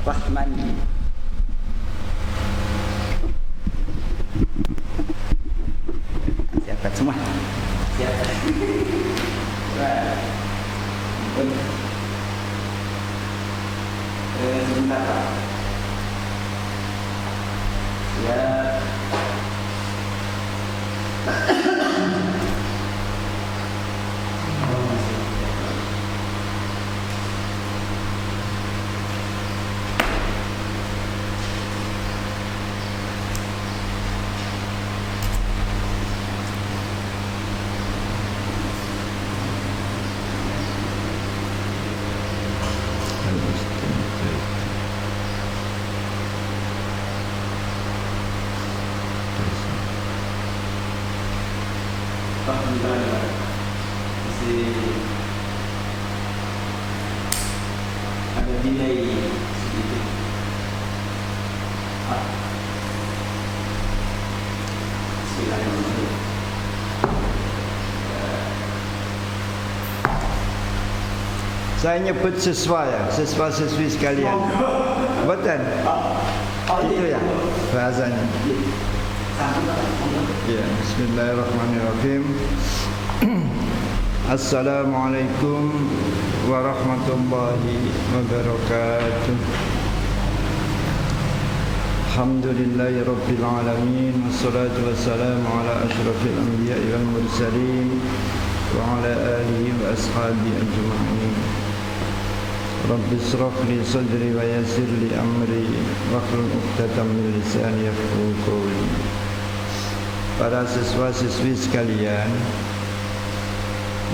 Rahmani. Siapa semua? Siapa? Sebentar Pak. Siap. Masih ada delay sedikit. Bismillahirrahmanirrahim. Saya nyebut siswa ya, siswa-siswi sekalian. Betul? Itu ya bahasanya. Ya, bismillahirrahmanirrahim. Assalamualaikum warahmatullahi wabarakatuh. Alhamdulillahi rabbil alamin, wassalatu wassalamu ala asyrafil anbiya'i wal mursalin wa ala alihi wa ashabihi ajma'in. Rabbi israh li sadri wa yassir li amri wahlul 'uqdatam min lisani yafqahu qawli. Para siswa-siswi sekalian,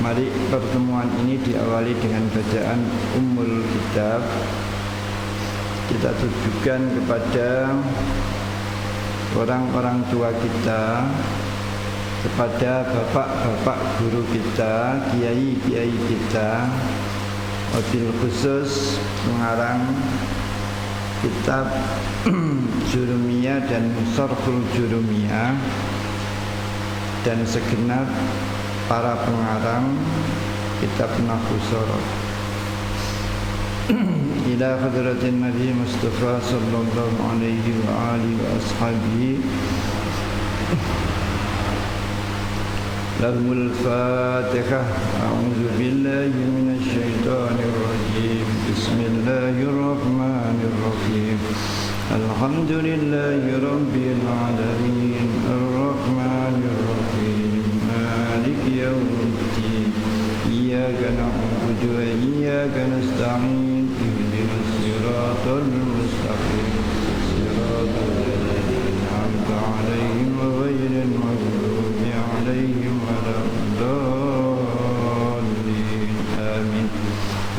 mari pertemuan ini diawali dengan bacaan Ummul Kitab. Kita tujukan kepada orang-orang tua kita, kepada bapak-bapak guru kita, kiai-kiai kita, wabil khusus pengarang kitab Jurumiyah dan Syarhul Jurumiyah, dan segenap para pengarang kitab Nahwu Shoroh. Ila hadratin Nabi Mustafa sallallahu alaihi wa alihi wa ashabihi. Lahumul Fatihah. A'udzu billahi minasy syaithanir rajim. Bismillahirrahmanirrahim. Alhamdulillahi rabbil alamin. Ar-Rahmanir Rahim. Maliki yaumiddin. Iyyaka na'budu wa iyyaka nasta'in. Ihdinas siratal mustaqim. Siratal ladzina an'amta 'alaihim ghairil maghdubi 'alaihim waladdallin. Amin.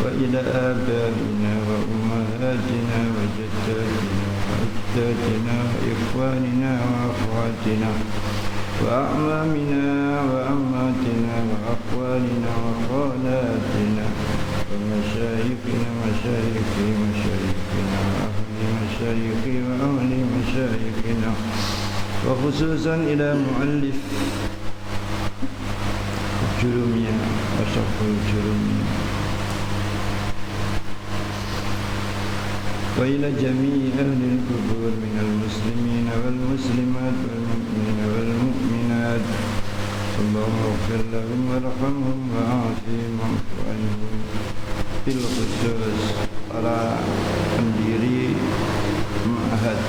Wa ila abaina wa ummahatina wa jaddatina wa ajdatina wa ikhwanina wa akhwatina وأعمامنا وأماتنا وأخواننا وخالاتنا ومشايخنا مشايخ مشايخنا وأهل مشايخ وأهل مشايخنا وخصوصا إلى مؤلف الجرمية وشرح الجرمية وإلى جميع أهل القبور من المسلمين والمسلمات والمؤمنين والمؤمنات. اللهم اغفر لهم وارحمهم وعافهم واعف عنهم. Bilkhusus para pendiri ma'had.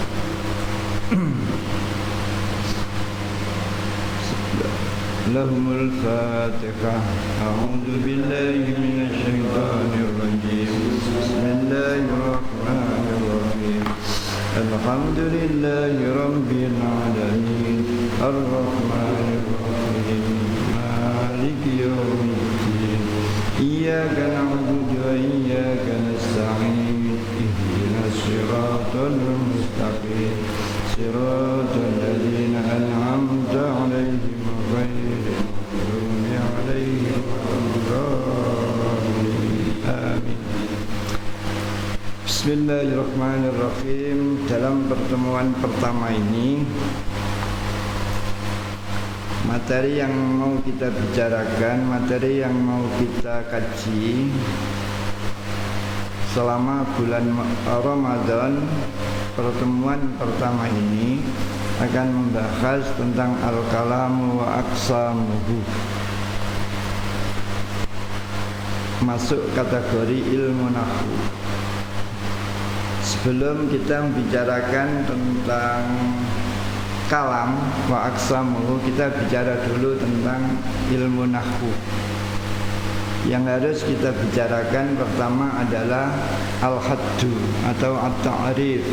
Lahumul Fatihah. A'udzu billahi minasy syaithanir rajim. Bismillahirrahmanirrahim. Alhamdulillahi rabbil alamin. Ar-Rahmanir Rahim. Maliki yaumiddin. Iyyaka na'budu wa iyyaka nasta'in. Ihdinas siratal mustaqim. Siratal ladzina an'amta 'alaihim ghairil maghdubi 'alaihim waladdallin. Amin. Bismillahirrahmanirrahim. Dalam pertemuan pertama ini, materi yang mau kita bicarakan, materi yang mau kita kaji selama bulan Ramadan, pertemuan pertama ini akan membahas tentang al-kalamu wa aqsamuhu, masuk kategori ilmu nahwu. Sebelum kita membicarakan tentang kalam wa aqsamuhu, kita bicara dulu tentang ilmu nahwu. Yang harus kita bicarakan pertama adalah al-haddu atau at-ta'rif,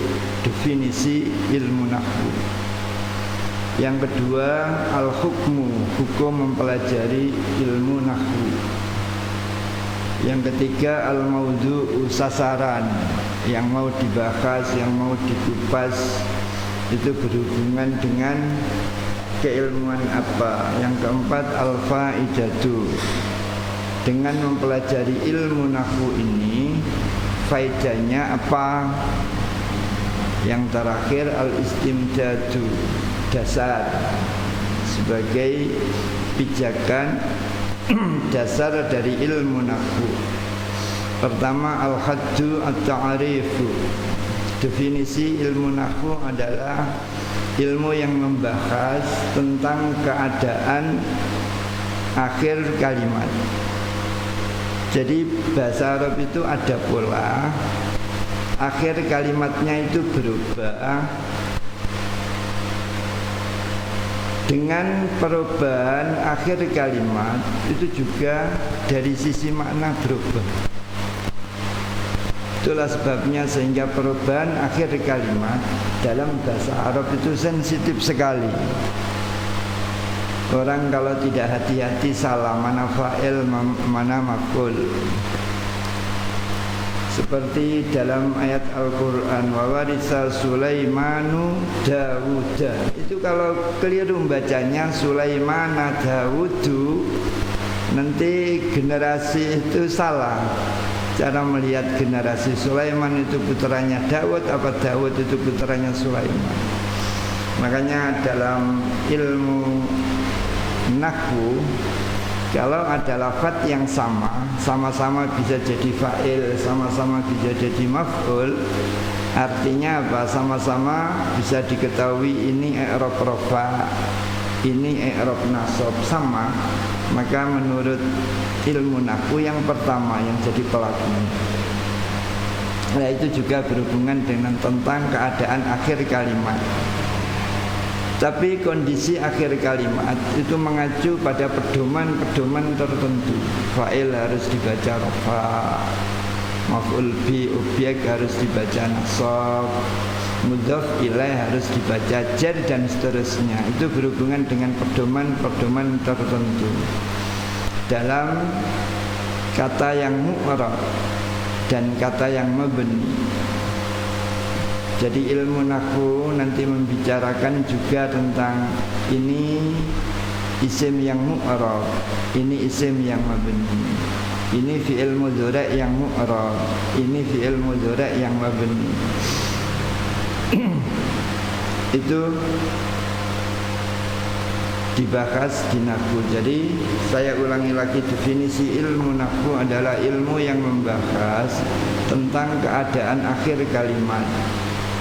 definisi ilmu nahwu. Yang kedua al-hukmu, hukum mempelajari ilmu nahwu. Yang ketiga al-maudhu'u, sasaran, yang mau dibahas, yang mau dikupas, itu berhubungan dengan keilmuan apa. Yang keempat al-faidatu, dengan mempelajari ilmu nahwu ini faedahnya apa. Yang terakhir al-istimdadu, dasar, sebagai pijakan dasar dari ilmu nahwu. Pertama al-haddu at-ta'arifu, definisi ilmu nahwu adalah ilmu yang membahas tentang keadaan akhir kalimat. Jadi bahasa Arab itu ada pola akhir kalimatnya itu berubah. Dengan perubahan akhir kalimat itu juga dari sisi makna berubah. Itulah sebabnya sehingga perubahan akhir kalimat dalam bahasa Arab itu sensitif sekali. Orang kalau tidak hati-hati salah mana fa'il mana maf'ul. Seperti dalam ayat Al-Quran wa warisa Sulaimanu Dawuda, itu kalau keliru membacanya Sulaimana Dawudu, nanti generasi itu salah cara melihat generasi. Sulaiman itu putranya Dawud apa Dawud itu putranya Sulaiman. Makanya dalam ilmu nahwu, kalau ada lafaz yang sama-sama bisa jadi fa'il, sama-sama bisa jadi maf'ul, artinya apa? Sama-sama bisa diketahui ini i'rab rafa, ini i'rab nasab, sama. Maka menurut ilmu nahwu yang pertama yang jadi pelakunya, nah itu juga berhubungan dengan tentang keadaan akhir kalimat. Tapi kondisi akhir kalimat itu mengacu pada pedoman-pedoman tertentu. Fa'il harus dibaca rafa, maf'ul bi objek harus dibaca nasab, mudhaf ilaih harus dibaca jar dan seterusnya. Itu berhubungan dengan pedoman-pedoman tertentu dalam kata yang mu'rab dan kata yang mabni. Jadi ilmu nahwu nanti membicarakan juga tentang ini isim yang mu'rab, ini isim yang mabni, ini fi'il mudhari' yang mu'rab, ini fi'il mudhari' yang mabni. Itu dibahas di nahwu. Jadi saya ulangi lagi, definisi ilmu nahwu adalah ilmu yang membahas tentang keadaan akhir kalimat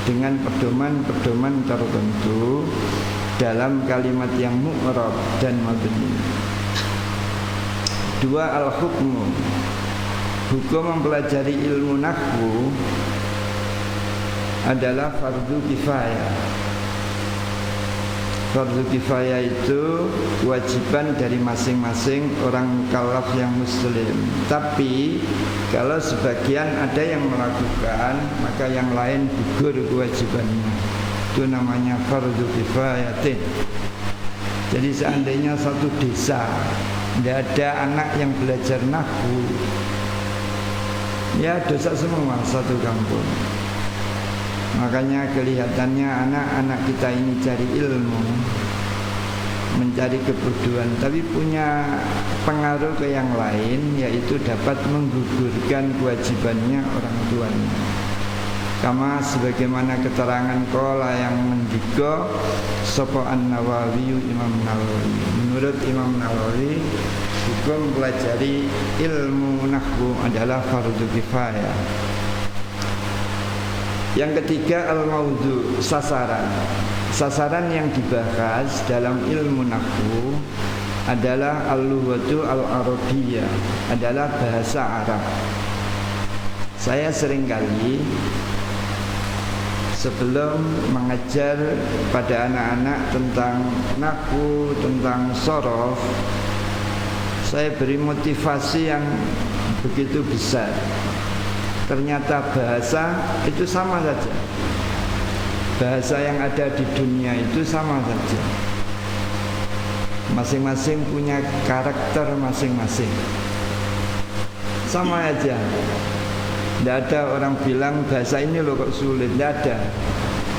dengan pedoman-pedoman tertentu dalam kalimat yang mu'rab dan mabni. Dua al-hukmu, hukum mempelajari ilmu nahwu adalah fardu kifayah. Fardu kifayah itu kewajiban dari masing-masing orang mukallaf yang muslim. Tapi kalau sebagian ada yang melakukan, maka yang lain gugur kewajibannya. Itu namanya fardu kifayatin. Jadi seandainya satu desa tidak ada anak yang belajar nahwu, ya dosa semua satu kampung. Makanya kelihatannya anak-anak kita ini cari ilmu, mencari kebodohan, tapi punya pengaruh ke yang lain, yaitu dapat menggugurkan kewajibannya orang tuanya. Kama sebagaimana keterangan qala yang mendika sapa An-Nawawi, Imam Nawawi. Menurut Imam Nawawi, hukum pelajari ilmu nahwu adalah fardu kifayah. Yang ketiga al-maudhu, sasaran. Sasaran yang dibahas dalam ilmu nahwu adalah al-lughatu al-arabiyyah, adalah bahasa Arab. Saya seringkali sebelum mengajar pada anak-anak tentang nahwu, tentang shorof, saya beri motivasi yang begitu besar. Ternyata bahasa itu sama saja. Bahasa yang ada di dunia itu sama saja. Masing-masing punya karakter masing-masing. Sama aja. Tidak ada orang bilang bahasa ini loh kok sulit. Tidak ada.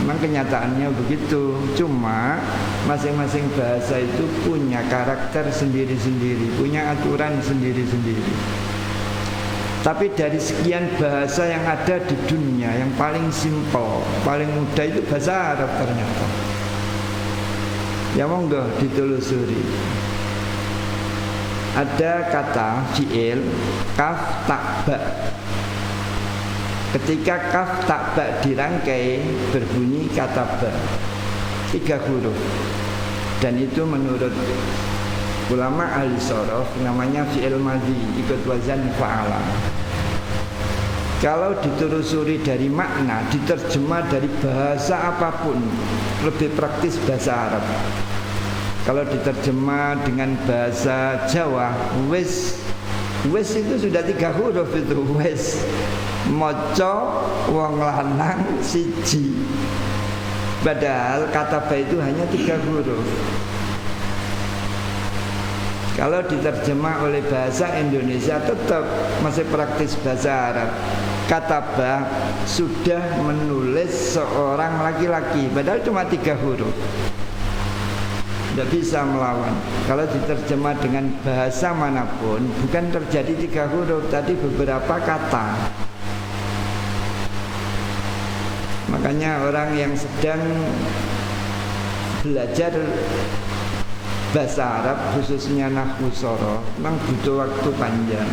Memang kenyataannya begitu. Cuma masing-masing bahasa itu punya karakter sendiri-sendiri, punya aturan sendiri-sendiri. Tapi dari sekian bahasa yang ada di dunia, yang paling simpel, paling mudah itu bahasa Arab ternyata. Ya monggo ditelusuri. Ada kata fi'il kaf tak ba. Ketika kaf tak ba dirangkai berbunyi kata ba, 3 huruf. Dan itu menurut ulama ahli shorof namanya fi'il madhi, ikut wazan fa'ala. Kalau ditelusuri dari makna, diterjemah dari bahasa apapun, lebih praktis bahasa Arab. Kalau diterjemah dengan bahasa Jawa, wis itu sudah 3 huruf itu, wis. Moco wong lanang siji. Padahal kata ba itu hanya 3 huruf. Kalau diterjemah oleh bahasa Indonesia tetap masih praktis bahasa Arab. Kata ba sudah menulis seorang laki-laki, padahal cuma 3 huruf. Tidak bisa melawan. Kalau diterjemah dengan bahasa manapun, bukan terjadi 3 huruf, tadi beberapa kata. Makanya orang yang sedang belajar bahasa Arab, khususnya nahwu shorof, memang butuh waktu panjang.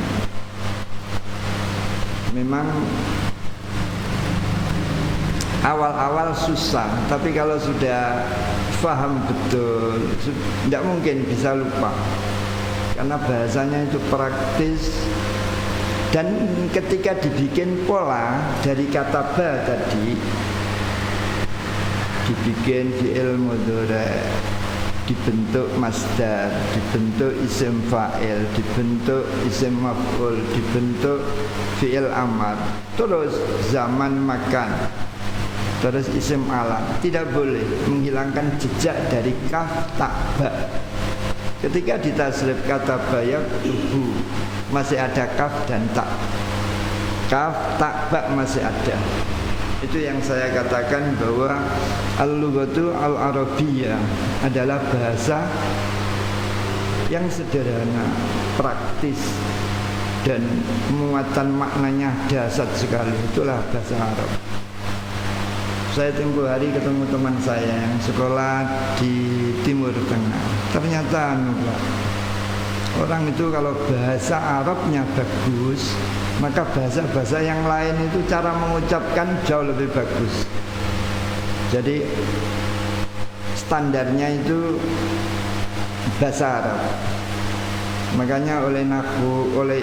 Memang awal-awal susah, tapi kalau sudah faham betul, tidak mungkin bisa lupa. Karena bahasanya itu praktis. Dan ketika dibikin pola dari kata ba tadi, dibikin fi'il mudhari', dibentuk masdar, dibentuk isim fa'il, dibentuk isim maf'ul, dibentuk fi'il amar, terus zaman makan, terus isim alam. Tidak boleh menghilangkan jejak dari kaf tak ba. Ketika ditasrif kata ba ya tubuh, masih ada kaf dan tak. Kaf tak ba masih ada. Itu yang saya katakan bahwa al-lughatu al-arabiyyah adalah bahasa yang sederhana, praktis, dan muatan maknanya dahsyat sekali. Itulah bahasa Arab. Saya tempoh hari ketemu teman saya yang sekolah di Timur Tengah. Ternyata orang itu kalau bahasa Arabnya bagus, maka bahasa-bahasa yang lain itu cara mengucapkan jauh lebih bagus. Jadi standarnya itu bahasa Arab. Makanya oleh nahwu, oleh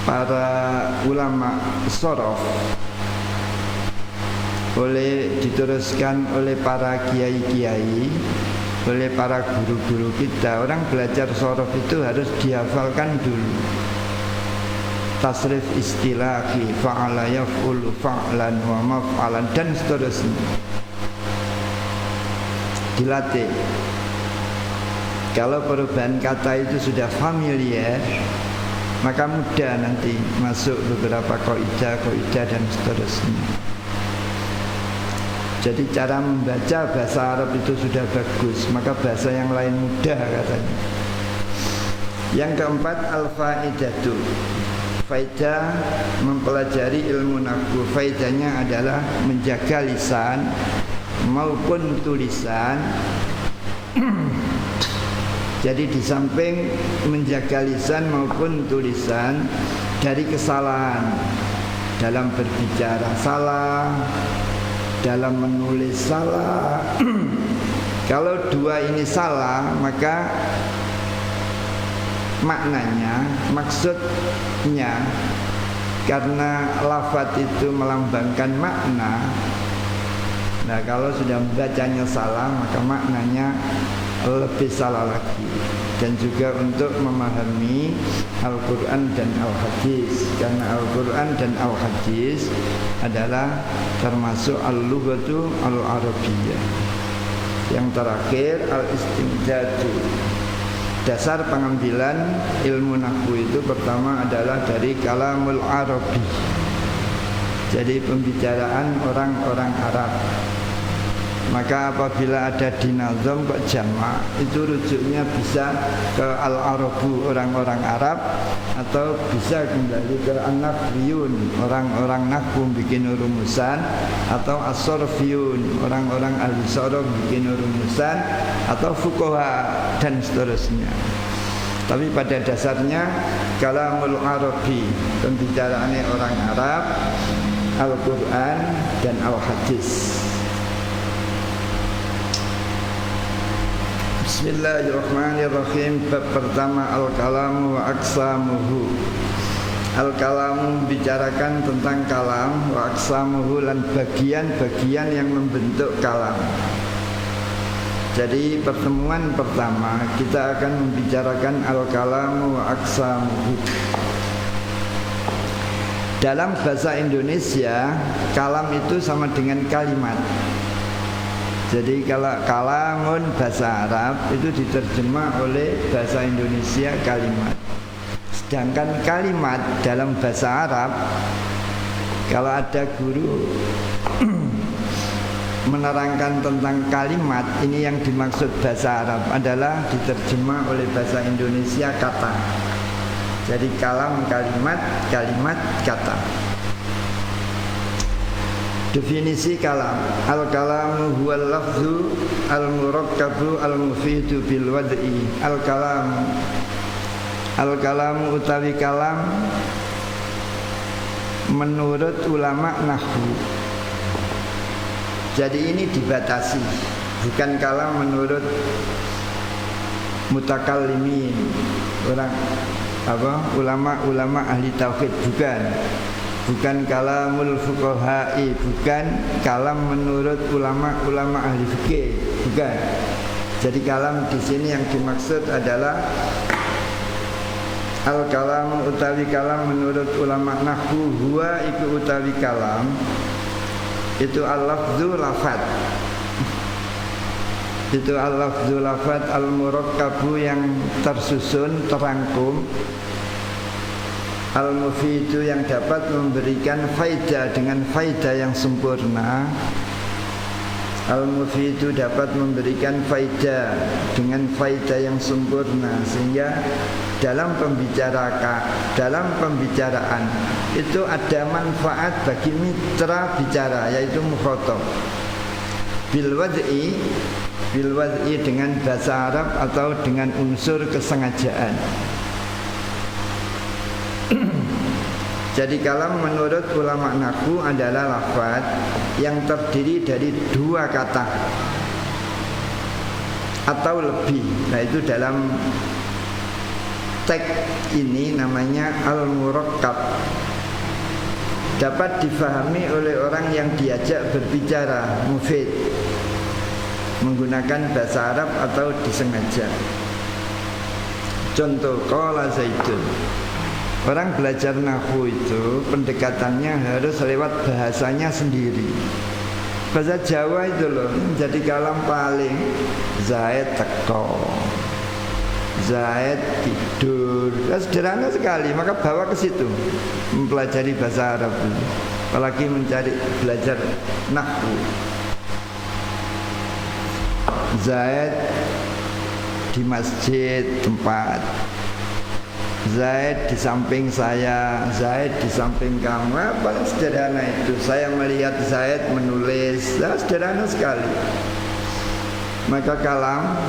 para ulama shorof, diteruskan oleh para kiai-kiai, oleh para guru-guru kita, orang belajar shorof itu harus dihafalkan dulu. Tasrif istilahi, fa'ala yaf'ulu fa'lan wa maf'alan, dan seterusnya. Dilatih. Kalau perubahan kata itu sudah familiar, maka mudah nanti masuk beberapa kaidah dan seterusnya. Jadi cara membaca bahasa Arab itu sudah bagus, maka bahasa yang lain mudah katanya. Yang keempat, al-faidatu. Faidah mempelajari ilmu nahwu. Faidahnya adalah menjaga lisan maupun tulisan. Jadi di samping menjaga lisan maupun tulisan dari kesalahan. dalam berbicara salah, dalam menulis salah. Kalau dua ini salah, maka maknanya, maksudnya, karena lafaz itu melambangkan makna. Nah, kalau sudah membacanya salah, maka maknanya lebih salah lagi. Dan juga untuk memahami Al-Quran dan Al-Hadis, karena Al-Quran dan Al-Hadis adalah termasuk al-lughatu al-arabiyyah. Yang terakhir al-istimdadu. Dasar pengambilan ilmu nahwu itu pertama adalah dari kalamul arabi. Jadi pembicaraan orang-orang Arab. Maka apabila ada di nazam kok jamak, itu rujuknya bisa ke al-arabu, orang-orang Arab, atau bisa kembali ke an-nahwiyun, orang-orang nahwu bikin rumusan, atau as-sarfiyun, orang-orang ahli sarf bikin rumusan, atau fuqaha dan seterusnya. Tapi pada dasarnya kalamul arabi, pembicaraannya orang Arab, Al-Quran dan Al-Hadis. Bismillahirrahmanirrahim. Bab pertama, al-kalamu wa aqsamuhu. Al-kalamu membicarakan tentang kalam, wa aqsamuhu, dan bagian-bagian yang membentuk kalam. Jadi pertemuan pertama kita akan membicarakan al-kalamu wa aqsamuhu. Dalam bahasa Indonesia, kalam itu sama dengan kalimat. Jadi kalau kalamun bahasa Arab itu diterjemah oleh bahasa Indonesia kalimat. Sedangkan kalimat dalam bahasa Arab, kalau ada guru menerangkan tentang kalimat, ini yang dimaksud bahasa Arab adalah diterjemah oleh bahasa Indonesia kata. Jadi kalam kalimat, kalimat kata. Definisi kalam. Al-kalamu huwal lafzu al-murakkabu al-mufidu bil wad'i. Al-kalamu utawi kalam menurut ulama nahwu. Jadi ini dibatasi, bukan kalam menurut mutakallimin, orang ulama ahli tauhid, bukan kalamul fuqaha'i, bukan kalam menurut ulama ahli fikih, bukan. Jadi kalam di sini yang dimaksud adalah al-kalam utawi kalam menurut ulama nahwu, huwa iku utawi kalam itu al-lafzu lafad. Itu al-lafzu lafad al-murakkabu yang tersusun, terangkum, al-mufidu yang dapat memberikan faidah dengan faidah yang sempurna. Al-mufidu dapat memberikan faidah dengan faidah yang sempurna, sehingga dalam pembicaraan itu ada manfaat bagi mitra bicara, yaitu mukhatab. Bil wad'i dengan bahasa Arab atau dengan unsur kesengajaan. Jadi kalam menurut ulama nahwu adalah lafaz yang terdiri dari dua kata atau lebih. Nah, itu dalam teks ini namanya al-murakkab. Dapat difahami oleh orang yang diajak berbicara mufid, menggunakan bahasa Arab atau disengaja. Contoh, qala Zaidun. Orang belajar nahwu itu pendekatannya harus lewat bahasanya sendiri. Bahasa Jawa itu loh menjadi kalam paling. Zaid teko, Zaid tidur. Sederhana sekali, maka bawa ke situ mempelajari bahasa Arab itu. Apalagi belajar nahwu. Zaid di masjid tempat, Zaid di samping saya, Zaid di samping kamu. Paling sederhana itu. Saya melihat Zaid menulis. Sederhana sekali. Maka kalam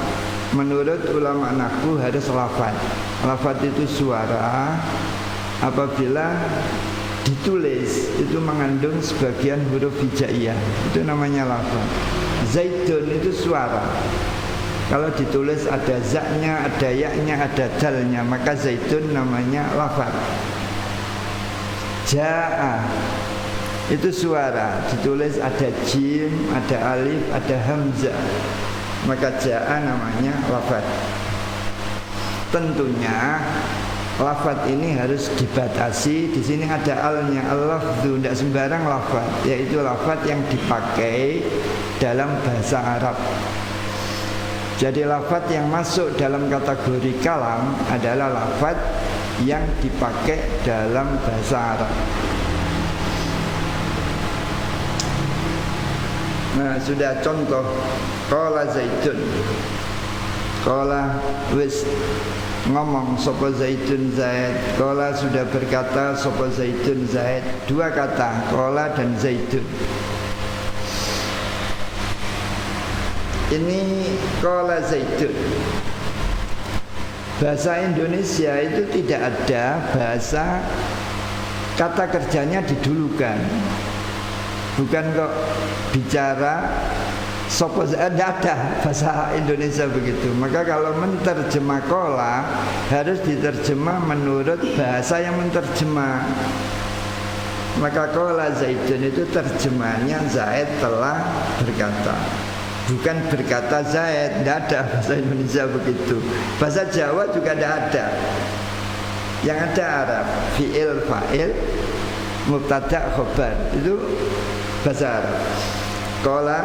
menurut ulama nahwu harus lafaz. Lafaz itu suara apabila ditulis itu mengandung sebagian huruf hijaiyah, itu namanya lafaz. Zaidun itu suara. Kalau ditulis ada zaknya, ada yaknya, ada dalnya, maka zaidun namanya lafaz. Ja'a itu suara, ditulis ada jim, ada alif, ada hamzah, maka ja'a namanya lafaz. Tentunya lafaz ini harus dibatasi. Di sini ada alnya, al-lafzu, tidak sembarang lafaz, yaitu lafaz yang dipakai dalam bahasa Arab. Jadi lafaz yang masuk dalam kategori kalam adalah lafaz yang dipakai dalam bahasa Arab. Nah, sudah contoh qala Zaidun. Qala wis ngomong sapa Zaidun Zaid. Qala sudah berkata sapa Zaidun Zaid. Dua kata, qala dan Zaidun. Ini qala Zaidun. Bahasa Indonesia itu tidak ada bahasa kata kerjanya didulukan. Bukan kok bicara sopo, tidak ada bahasa Indonesia begitu. Maka kalau menterjemah qala harus diterjemah menurut bahasa yang menterjemah. Maka qala Zaidun itu terjemahnya Zaid telah berkata, bukan berkata Zaid. Tidak ada bahasa Indonesia begitu. Bahasa Jawa juga tidak ada. Yang ada Arab, fi'il, fa'il, mubtada, khobar, itu bahasa Arab. Qala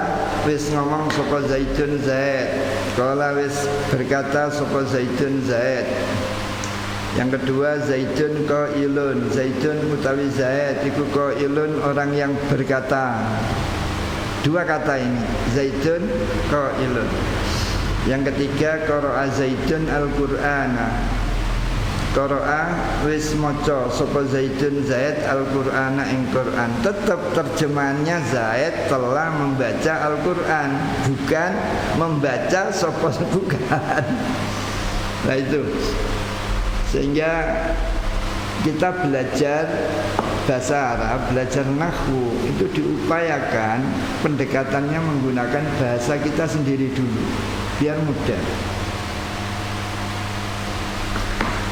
wis ngomong sapa Zaidun Zaid. Qala wis berkata sapa Zaidun Zaid. Yang kedua Zaidun qailun. Zaidun utawi Zaid iku qailun, orang yang berkata. Dua kata ini, Zaidun qailun. Yang ketiga qara'a Zaidun al-Qur'ana. Qara'a wis maca sapa Zaidun Zaid al-Qur'ana ing Qur'an. Tetap terjemahannya Zaid telah membaca Al-Qur'an, bukan membaca sapa, bukan. Nah itu. Sehingga kita belajar bahasa Arab, belajar nahwu itu diupayakan pendekatannya menggunakan bahasa kita sendiri dulu, biar mudah.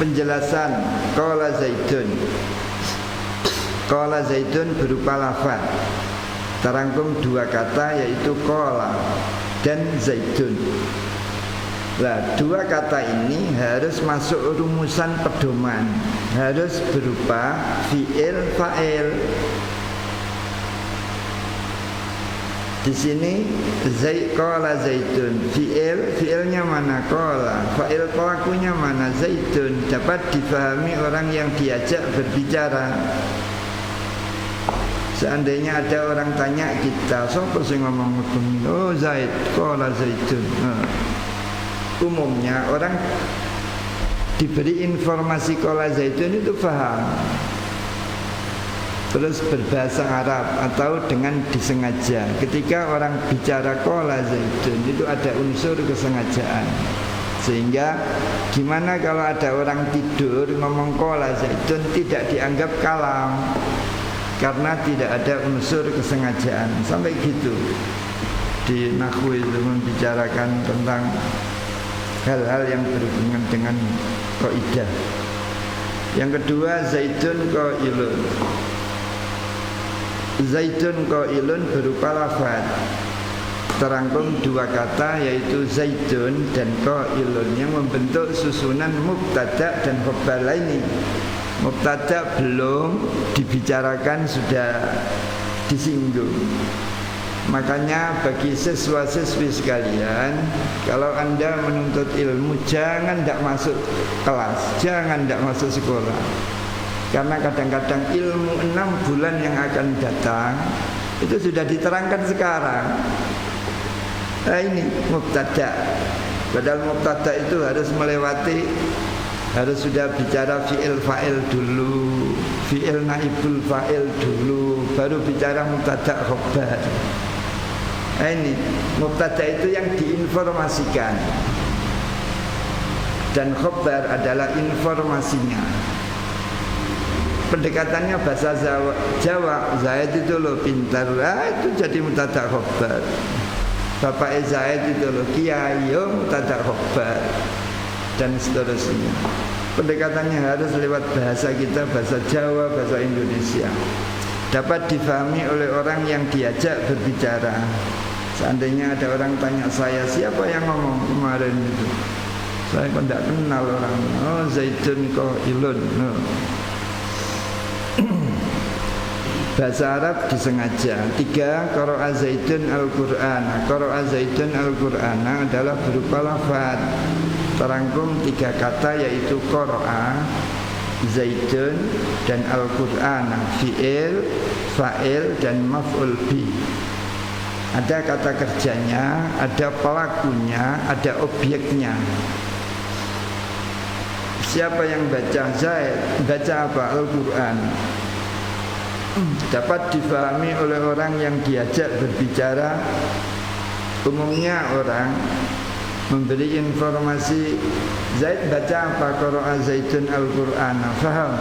Penjelasan qala Zaidun. Qala Zaidun berupa lafaz terangkum dua kata, yaitu qala dan Zaidun. Nah, dua kata ini harus masuk rumusan pedoman, harus berupa fi'il fa'il. Di sini qala Zaidun, fi'ilnya mana qala, fa'il pelakunya mana Zaidun, dapat difahami orang yang diajak berbicara. Seandainya ada orang tanya kita, siapa sih ngomong begini? Oh Zaid, qala Zaidun. Umumnya orang diberi informasi qala Zaidun itu paham, terus berbahasa Arab atau dengan disengaja. Ketika orang bicara qala Zaidun itu ada unsur kesengajaan. Sehingga gimana kalau ada orang tidur ngomong qala Zaidun, tidak dianggap kalam, karena tidak ada unsur kesengajaan. Sampai gitu di nahwu itu membicarakan tentang hal-hal yang berhubungan dengan kaidah. Yang kedua Zaidun qailun. Zaidun qailun berupa lafaz terangkum dua kata, yaitu Zaidun dan qailun, yang membentuk susunan mubtada dan khabar lainnya. Mubtada belum dibicarakan sudah disinggung. Makanya bagi siswa-siswi sekalian, kalau Anda menuntut ilmu, jangan tidak masuk kelas, jangan tidak masuk sekolah. Karena kadang-kadang ilmu 6 bulan yang akan datang itu sudah diterangkan sekarang. Nah ini mubtada. Padahal mubtada itu harus melewati, harus sudah bicara fi'il fa'il dulu, fi'il naibul fa'il dulu, baru bicara mubtada khabar. Nah ini mubtada itu yang diinformasikan, dan khabar adalah informasinya. pendekatannya bahasa Jawa. Zaid itu loh pintar, itu jadi mubtada khobar. Bapak Zaid itu loh kiai, mubtada khobar, dan seterusnya. Pendekatannya harus lewat bahasa kita, bahasa Jawa, bahasa Indonesia, dapat difahami oleh orang yang diajak berbicara. Seandainya ada orang tanya saya, siapa yang ngomong kemarin itu, saya kok tidak kenal orang. Oh, Zaidun Qailun. Bahasa Arab disengaja. 3. Qara'a Zaidun Al-Qur'an. Qara'a Zaidun Al-Qur'an adalah berupa lafaz terangkum 3 kata, yaitu qara'a, Zaidun, dan Al-Qur'an. Fi'il, fa'il, dan maf'ul bi. Ada kata kerjanya, ada pelakunya, ada objeknya. Siapa yang baca Zaid? Baca apa? Al-Qur'an. Dapat difahami oleh orang yang diajak berbicara. Umumnya orang memberi informasi, Zaid baca apa? Qara'a Zaidun Al-Qur'an. Faham?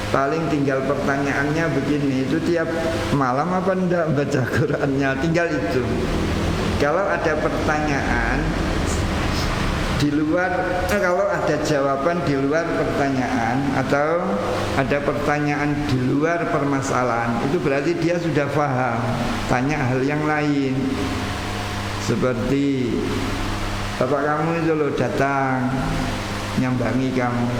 Paling tinggal pertanyaannya begini, itu tiap malam apa enggak baca Qur'annya? Tinggal itu. Kalau ada pertanyaan di luar, kalau ada jawaban di luar pertanyaan, atau ada pertanyaan di luar permasalahan, itu berarti dia sudah paham. Tanya hal yang lain, seperti bapak kamu itu loh datang nyambangi kamu,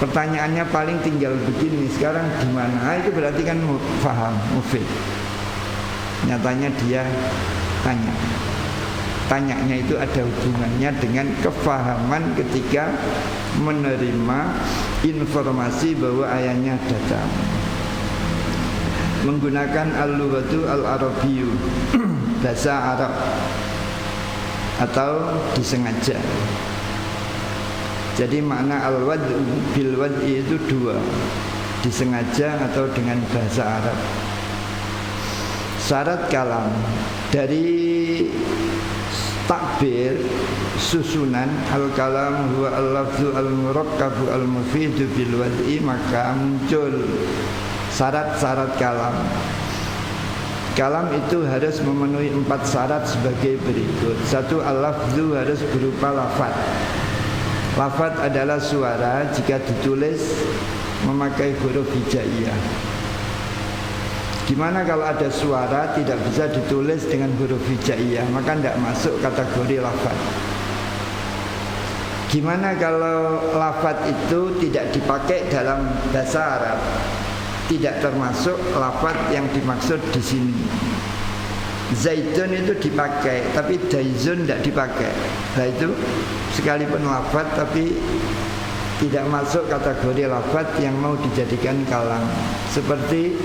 pertanyaannya paling tinggal begini, sekarang di mana? Itu berarti kan paham, mufid. Nyatanya dia tanyanya itu ada hubungannya dengan kefahaman ketika menerima informasi bahwa ayahnya datang. Menggunakan al-lughatu al-arabiyyu, bahasa Arab, atau disengaja. Jadi makna al-wad'u bil wad'i itu 2, disengaja atau dengan bahasa Arab. Syarat kalam dari takbir susunan al-kalam huwa al-lafzu al-murakkabu al-mufidu bil wad'i, maka muncul syarat-syarat kalam. Kalam itu harus memenuhi 4 syarat sebagai berikut. 1. Al-lafzu harus berupa lafaz. Lafaz adalah suara jika ditulis memakai huruf hijaiyah. Gimana kalau ada suara tidak bisa ditulis dengan huruf hijaiyah, maka tidak masuk kategori lafaz. Gimana kalau lafaz itu tidak dipakai dalam bahasa Arab, tidak termasuk lafaz yang dimaksud di sini. Zaidun itu dipakai, tapi daizun tidak dipakai. Nah itu sekalipun lafaz tapi tidak masuk kategori lafaz yang mau dijadikan kalam. Seperti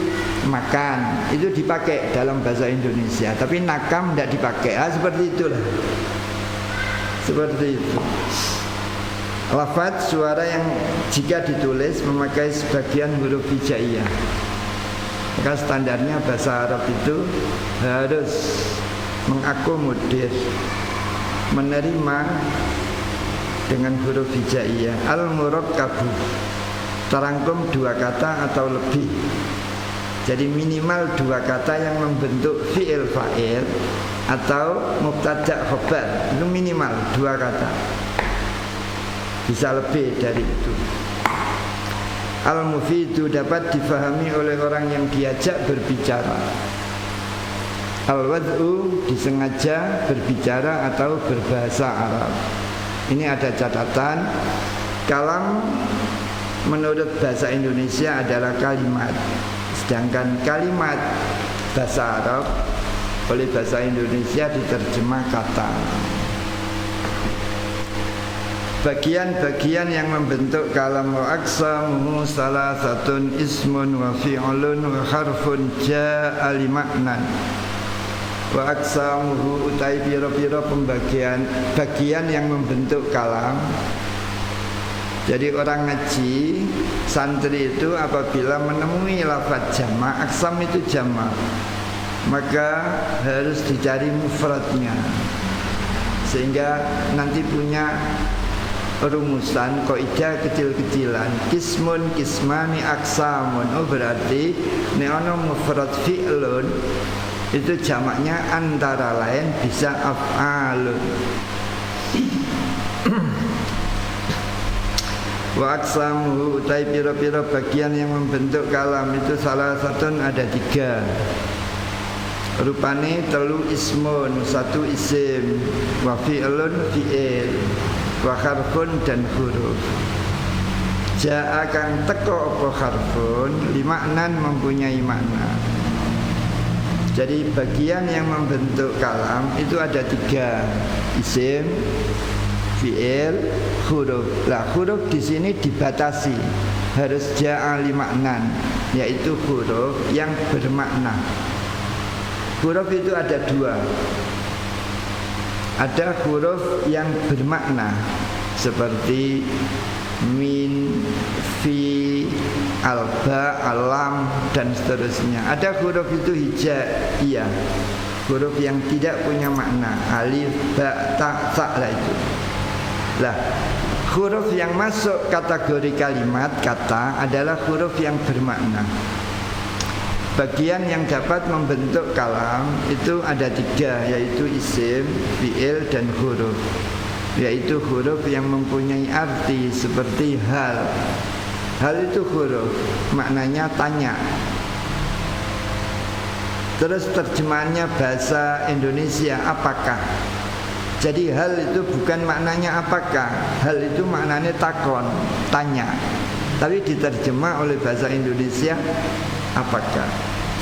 makan, itu dipakai dalam bahasa Indonesia, tapi nakam tidak dipakai. Seperti itulah. Seperti itu. Lafaz suara yang jika ditulis memakai sebagian huruf hijaiyah, maka standarnya bahasa Arab itu harus mengakomodir, menerima dengan huruf hijaiyah. Al-murakkabu, terangkum 2 kata atau lebih. Jadi minimal 2 kata yang membentuk fi'il fa'il atau mubtada' khobar. Itu minimal 2 kata. Bisa lebih dari itu. Al-mufidu dapat difahami oleh orang yang diajak berbicara. Al-wad'u disengaja berbicara atau berbahasa Arab. Ini ada catatan. Kalam menurut bahasa Indonesia adalah kalimat, sedangkan kalimat bahasa Arab oleh bahasa Indonesia diterjemah kata. Bagian-bagian yang membentuk kalam wa aqsamuhu salasatun ismun wa fi'lun wa harfun ja'a li maknan. Wa aqsamuhu utai pira-pira pembagian bagian yang membentuk kalam. Jadi orang ngaji, santri itu apabila menemui lafaz jamak, aqsam itu jamak, maka harus dicari mufradnya, sehingga nanti punya rumusan kaidah kecil-kecilan. Kismun, kismani, aksamun. Oh berarti nek ana mufrad fi'lun itu jamaknya antara lain bisa af'alun. Wa aksamuhu utai pira-pira bagian yang membentuk kalam itu salah satu ada 3. Rupane 3 ismun, 1 isim, wa fi'lun fi'il, wa harfun dan huruf. Ja'a kang teko apa harfun limaknan mempunyai makna. Jadi bagian yang membentuk kalam itu ada 3, isim, fi'il, huruf. Lah huruf di sini dibatasi harus ja'a limaknan, yaitu huruf yang bermakna. Huruf itu ada 2. Ada huruf yang bermakna seperti min, fi, alba, alam dan seterusnya. Ada huruf itu hijaiyah, huruf yang tidak punya makna, alif, ba, ta, sa lah itu. Lah, huruf yang masuk kategori kalimat kata adalah huruf yang bermakna. Bagian yang dapat membentuk kalam itu ada 3, yaitu isim, fi'il dan huruf. Yaitu huruf yang mempunyai arti seperti hal. Hal itu huruf, maknanya tanya. Terus terjemahannya bahasa Indonesia apakah. Jadi hal itu bukan maknanya apakah, hal itu maknanya takon, tanya. Tapi diterjemah oleh bahasa Indonesia apakah.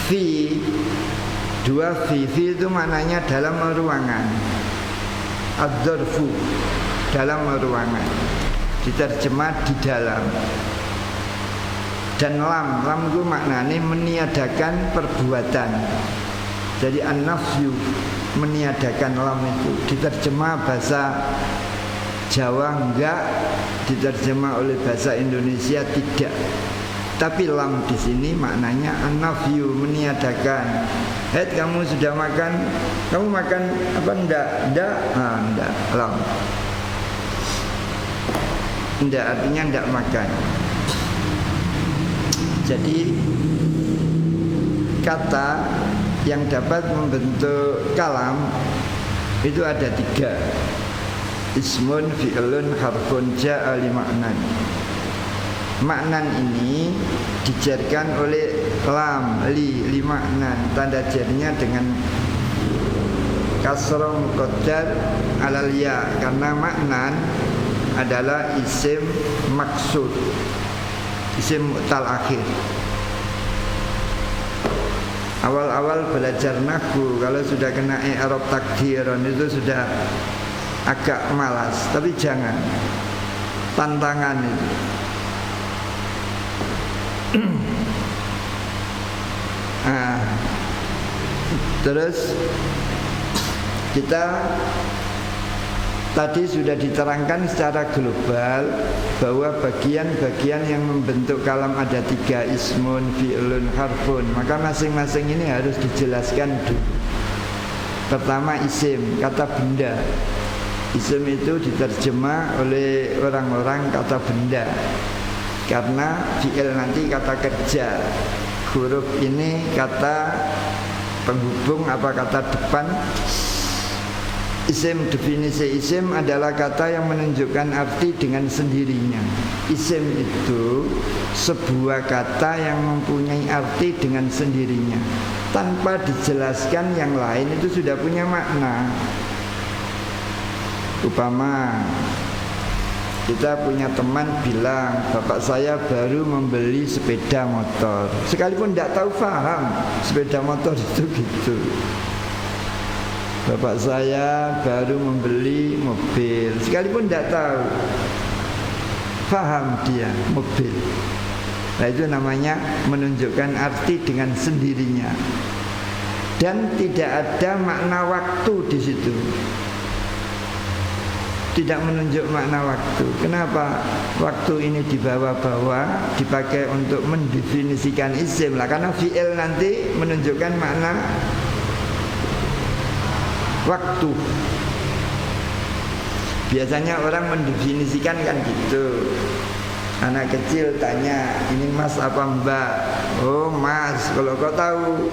Fi, 2 fi itu maknanya dalam ruangan. Ad-dzarfu, dalam ruangan, diterjemah di dalam. Dan lam itu maknanya meniadakan perbuatan. Jadi an-nafyu, meniadakan lam itu diterjemah bahasa Jawa enggak, diterjemah oleh bahasa Indonesia tidak. Tapi lam di sini maknanya an-nafyu, meniadakan. Kamu sudah makan? Kamu makan apa enggak? Enggak. Enggak. Lam. Enggak artinya enggak makan. Jadi kata yang dapat membentuk kalam itu ada 3. Ismun, fi'lun, harfun, ja'a li maknan. Maknan ini dijarkan oleh lam, li maknan. Tanda jarnya dengan kasrah muqaddar alal ya, karena maknan adalah isim maksud, isim mu'tal akhir. Awal-awal belajar nahwu kalau sudah kena i'rab takdiran itu sudah agak malas, tapi jangan, tantangan itu. Terus kita tadi sudah diterangkan secara global bahwa bagian-bagian yang membentuk kalam ada 3, ismun, fi'lun, harfun. Maka masing-masing ini harus dijelaskan dulu. Pertama isim, kata benda. Isim itu diterjemah oleh orang-orang kata benda, karena fi'il nanti kata kerja, huruf ini kata penghubung apa kata depan. Isim, definisi isim adalah kata yang menunjukkan arti dengan sendirinya. Isim itu sebuah kata yang mempunyai arti dengan sendirinya, tanpa dijelaskan yang lain itu sudah punya makna. Upama kita punya teman bilang, bapak saya baru membeli sepeda motor, sekalipun tidak tahu paham sepeda motor itu gitu. Bapak saya baru membeli mobil, sekalipun tidak tahu paham dia mobil. Nah itu namanya menunjukkan arti dengan sendirinya, dan tidak ada makna waktu di situ. Tidak menunjuk makna waktu. Kenapa waktu ini dibawa-bawa, dipakai untuk mendefinisikan isim lah? Karena fi'il nanti menunjukkan makna waktu. Biasanya orang mendefinisikan kan gitu. Anak kecil tanya, ini mas apa mbak? Oh mas, kalau kau tahu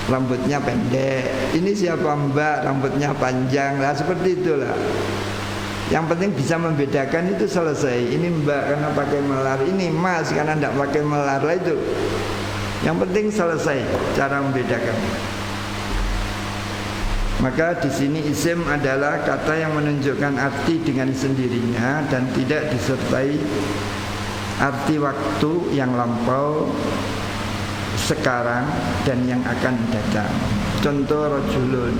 rambutnya pendek, ini siapa mbak, rambutnya panjang. Lah seperti itulah. Yang penting bisa membedakan itu selesai. Ini mbak karena pakai melar, ini mas karena tidak pakai melar. Lah itu. Yang penting selesai cara membedakan. Maka di sini isim adalah kata yang menunjukkan arti dengan sendirinya dan tidak disertai arti waktu yang lampau, sekarang dan yang akan datang. Contoh rajulun.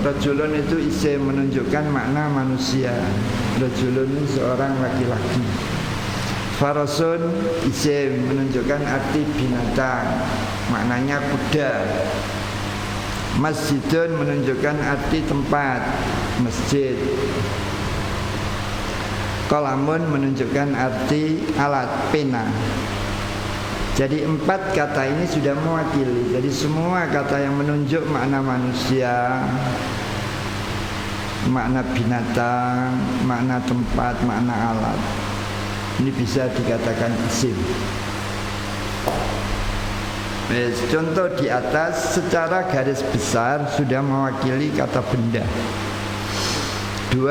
Rajulun itu isim menunjukkan makna manusia. Rajulun ini seorang laki-laki. Farasun isim menunjukkan arti binatang, maknanya kuda. Masjidun menunjukkan arti tempat, masjid. Qalamun menunjukkan arti alat, pena. Jadi 4 kata ini sudah mewakili. Jadi semua kata yang menunjuk makna manusia, makna binatang, makna tempat, makna alat, ini bisa dikatakan isim. Contoh di atas secara garis besar sudah mewakili kata benda. 2.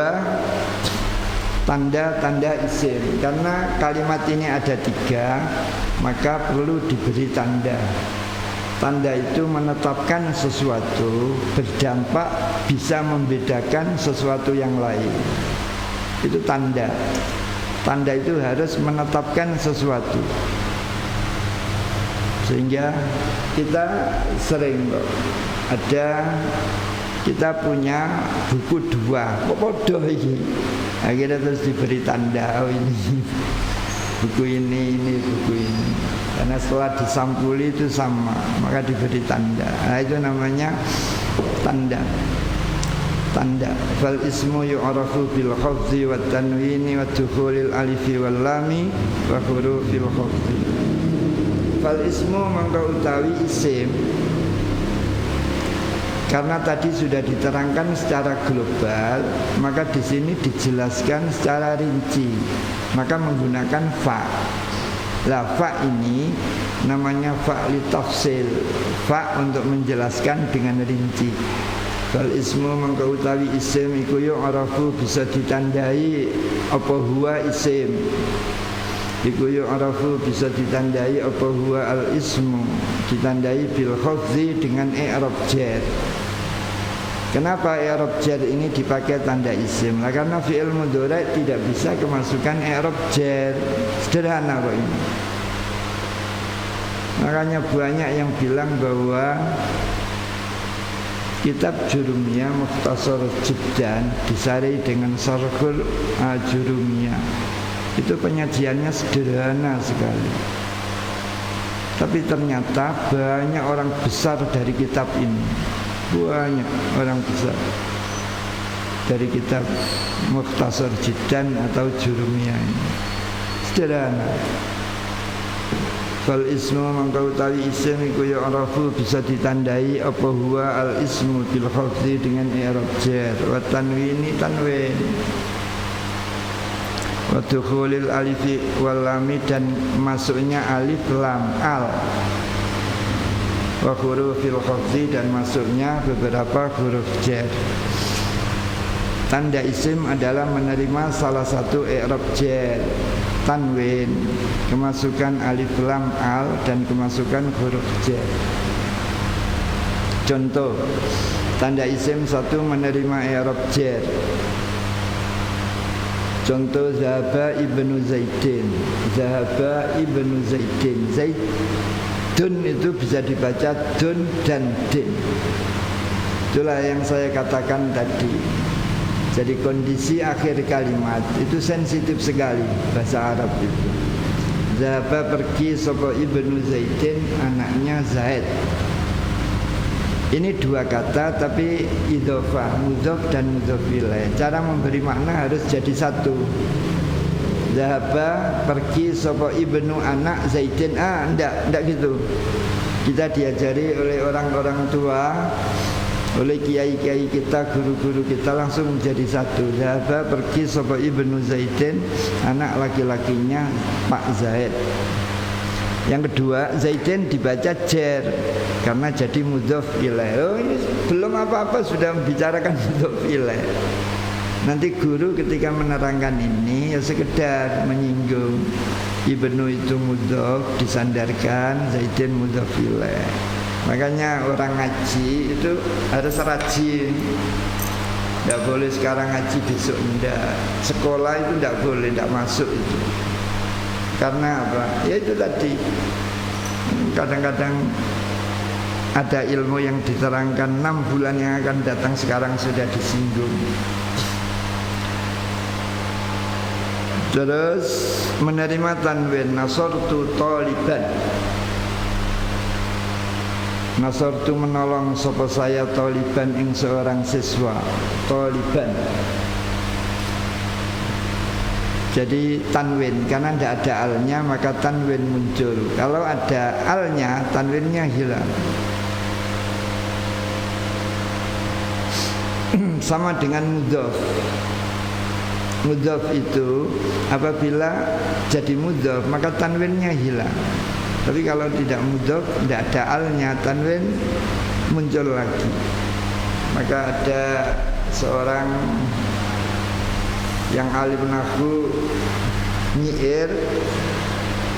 Tanda-tanda isim. Karena kalimat ini ada 3, maka perlu diberi tanda. Tanda itu menetapkan sesuatu, berdampak bisa membedakan sesuatu yang lain. Itu tanda. Tanda itu harus menetapkan sesuatu. Sehingga kita sering kita punya buku 2, kok podo ini, akhirnya terus diberi tanda, oh ini buku ini buku ini, karena setelah disampuli itu sama, maka diberi tanda. Nah, itu namanya tanda. Tanda. Fal ismu yu'rafu bil khafdhi wat tanwini wat dukhulil alifi wal lami wa hurufil khafdhi. Fal ismu mangka utawi isim, karena tadi sudah diterangkan secara global, maka di sini dijelaskan secara rinci, maka menggunakan fa. Lah fa ini namanya fa li tafsil, fa untuk menjelaskan dengan rinci. Fal ismu mangka utawi isim iku yu'rafu bisa ditandai apa huwa isim. Iku yu'rafu bisa ditandai apa huwa al-ismu, ditandai bil khafdhi dengan i'rab jar. Kenapa i'rab jar ini dipakai tanda isim? Nah, karena fi'il mudhari' tidak bisa kemasukan i'rab jar. Sederhana kok ini. Makanya banyak yang bilang bahwa kitab Jurumiyah Mukhtasar Jiddan disari dengan Syarhul Jurumiyah. Itu penyajiannya sederhana sekali. Tapi ternyata banyak orang besar dari kitab ini. Banyak orang besar dari kitab Mukhtasar Jiddan atau Jurumiyah ini. Sederhana. Fal ismu mangka utawi isim iku yu'rafu bisa ditandai apa huwa al ismu bil khafdhi dengan i'rab jar wa tanwini tanwin. Wa dukhulil alifi wal lami dan masuknya alif lam al. Wa hurufil khafdhi dan masuknya beberapa huruf jar. Tanda isim adalah menerima salah satu i'rab jar, tanwin, kemasukan alif lam al dan kemasukan huruf jar. Contoh, tanda isim 1 menerima i'rab jar. Contoh Zahaba ibnu Zaidin. Zahaba ibnu Zaidin. Zaidun itu bisa dibaca dun dan din. Itulah yang saya katakan tadi. Jadi kondisi akhir kalimat itu sensitif sekali bahasa Arab itu. Zahaba pergi sapa ibnu Zaidin, anaknya Zaid. Ini 2 kata tapi idhofah, mudhof dan mudhof ilaih. Cara memberi makna harus jadi 1. Zahaba pergi sapa ibnu anak Zaidin. Enggak gitu. Kita diajari oleh orang-orang tua oleh kiai-kiai kita, guru-guru kita langsung menjadi satu. Zahaba pergi sapa Ibnu Zaidin, anak laki-lakinya Pak Zaid. Yang kedua, Zaidin dibaca jer karena jadi mudhof ilaih. Oh, ini belum apa-apa sudah membicarakan mudhof ilaih. Nanti guru ketika menerangkan ini ya sekedar menyinggung Ibnu itu mudhof disandarkan, Zaidin mudhof ilaih. Makanya orang ngaji itu harus rajin. Tidak boleh sekarang ngaji besok enggak. Sekolah itu tidak boleh, tidak masuk itu. Karena apa? Ya itu tadi. Kadang-kadang ada ilmu yang diterangkan 6 bulan yang akan datang sekarang sudah disinggung. Terus menerima tanwin nasartu taliban. Nasartu menolong sapa saya taliban ing seorang siswa. Taliban. Jadi tanwin, karena tidak ada alnya maka tanwin muncul. Kalau ada alnya, tanwinnya hilang. Sama dengan mudhof. Mudhof itu apabila jadi mudhof maka tanwinnya hilang. Tapi kalau tidak mudhof, tidak ada alnya, tanwin muncul lagi. Maka ada seorang yang alim nahwu nyiir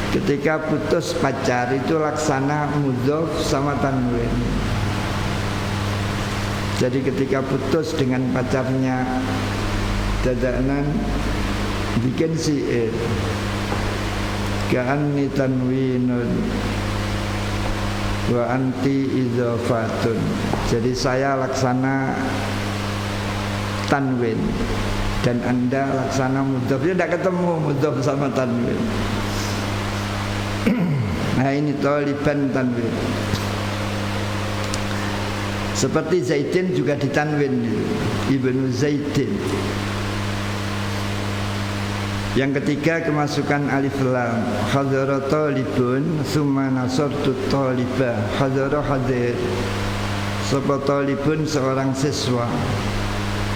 ketika putus pacar itu laksana mudhof sama tanwin. Jadi ketika putus dengan pacarnya dadanan bikin syair ka'anni tanwinun wa anti idzafatun. Jadi saya laksana tanwin dan anda laksana mudhof. Dia tidak ketemu mudhof sama tanwin. Nah ini taliban tanwin. Seperti Zaidin juga ditanwin, Ibnu Zaidin. Yang ketiga kemasukan alif lam. Hadara talibun summa nasartu talibah. Hadara hadir. Sapa talibun seorang siswa.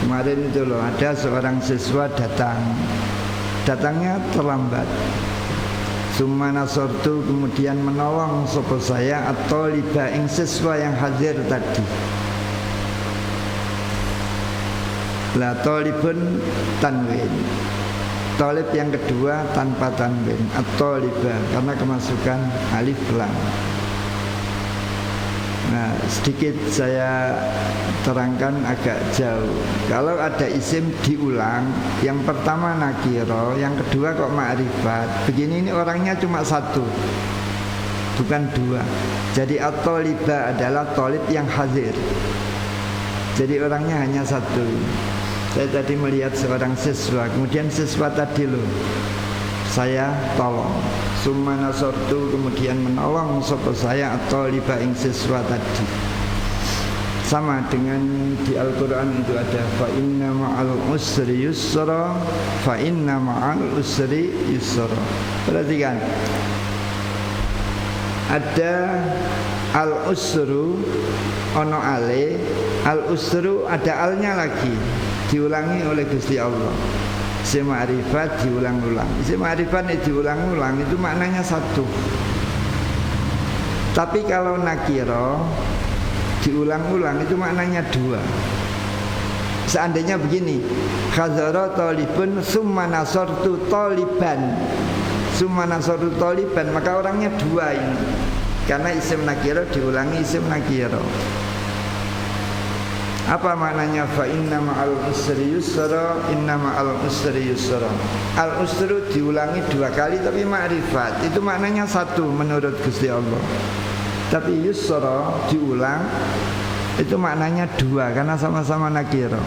Kemarin itu loh ada seorang siswa datang. Datangnya terlambat. Summa nasartu kemudian menolong sapa saya at-talibah ing siswa yang hadir tadi. La talibun tanwin. Talib yang kedua tanpa tanwin at-talibah karena kemasukan alif lam. Nah, sedikit saya terangkan agak jauh. Kalau ada isim diulang, yang pertama nakiro, yang kedua kok ma'rifat. Begini ini orangnya cuma satu, bukan dua. Jadi at-talibah adalah talib yang hadir. Jadi orangnya hanya satu. Saya tadi melihat seorang siswa, kemudian siswa tadi loh saya tolong. Summa nasartu kemudian menolong sapa saya atau liba ing siswa tadi. Sama dengan di Al-Qur'an itu ada fa inna ma'al usri yusra, fa inna ma'al usri yusra. Perhatikan. Ada al-usru ono ale, al-usru ada alnya lagi. Diulangi oleh Gusti Allah. Isim ma'rifat diulang-ulang. Isim ma'rifat diulang-ulang itu maknanya satu. Tapi kalau nakiro diulang-ulang itu maknanya dua. Seandainya begini, khazara talibun summa nasartu taliban. Summa nasartu taliban, maka orangnya dua ini. Karena isim nakiro diulangi isim nakiro. Apa maknanya fa inna ma'al usri yusra, inna ma'al usri yusra. Al usru diulangi dua kali tapi ma'rifat. Itu maknanya satu menurut Gusti Allah. Tapi yusra diulang itu maknanya dua karena sama-sama nakiro.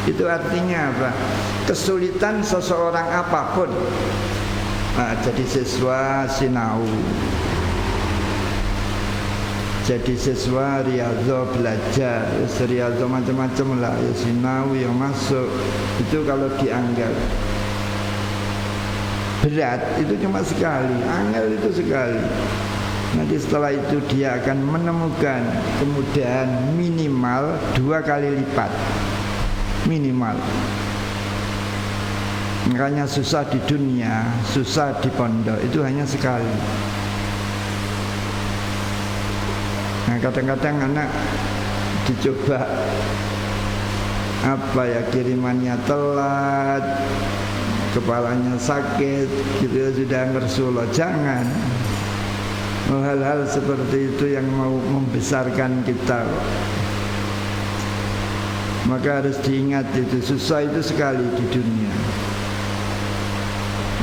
Itu artinya apa? Kesulitan seseorang apapun. Nah, jadi siswa sinau, jadi siswa riyadhah belajar, riyadhah macam-macam lah, ya sinau yang masuk. Itu kalau dianggap berat itu cuma sekali, angel itu sekali. Nanti setelah itu dia akan menemukan kemudahan minimal 2 kali lipat. Minimal. Makanya susah di dunia, susah di pondok itu hanya sekali. Nah kadang-kadang anak dicoba kirimannya telat, kepalanya sakit, gitu sudah ngersuloh. Jangan. Hal-hal seperti itu yang mau membesarkan kita. Maka harus diingat itu susah itu sekali di dunia.